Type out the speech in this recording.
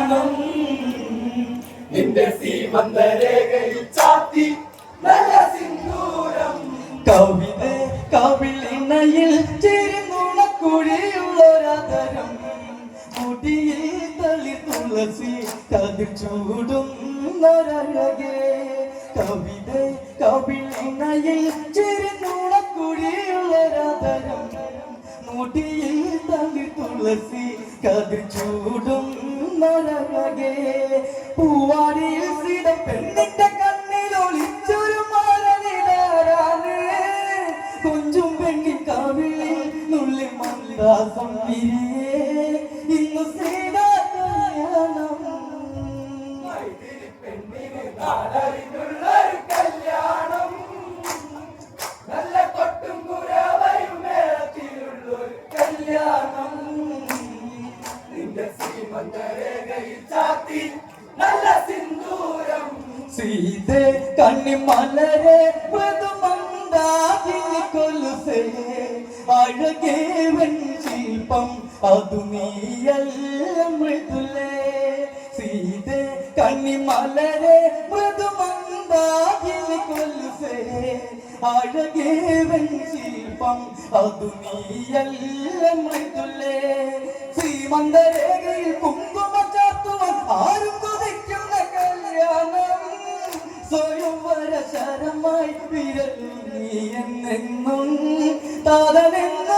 കല്യാണം നിന്റെ സീമന്തരേഖയിൽ ചാത്തി നല്ല സിന്ദൂരം കവിത കവിളിണയിൽ ചിരിനുണക്കുഴിയുള്ളൊരതരം മുടിയിൽ തളി തുളസി കതിർ ചൂടുന്നൊരഴകേ കവിത കവിളിണയിൽ ചിരിനുണക്കുഴിയുള്ളൊരതരം മുടിയിൽ തളി തുളസി കതിർ ചൂടുന്നൊരഴകേ പൂവാടിയിൽ സിട പെണ്ണിന്റെ കണ്ണിൽ ഒളിച്ചൊരു മാലനിടാരാണ് കൊഞ്ചും പെണ്ണി കവിളിൽ നുള്ളി മന്ദാസം വിരിയേ ഇന്നു സീതാ കല്യാണം പെണ്ണിന് നാടറിഞ്ഞുള്ളൊരു കല്യാണം നല്ല കൊട്ടും കുരവയും മേളത്തിലുള്ളൊരു കല്യാണം നിന്റെ സീമന്തരേഖയിൽ ചാത്തി നല്ല സിന്ദൂരം സീതേ കണ്ണിമലരെ മൃദുമന്ദാകിനി കൊലുസേ അഴകേ വെൺശില്പം അതു നീയല്ല മൃദുലേ സീതേ കണ്ണിമലരെ മൃദുമന്ദാകിനി കൊലുസേ അഴകേ വെൺശില്പം അതു നീയല്ല മൃദുലേ ശ്രീമന്തരേഖയിൽ കുങ്കുമ ചാർത്തുവാൻ ആരും കൊതിക്കുന്ന കല്യാണം സ്വയംവര ശരമായി വിരൽ നീ എന്നെന്നും താതനെന്നും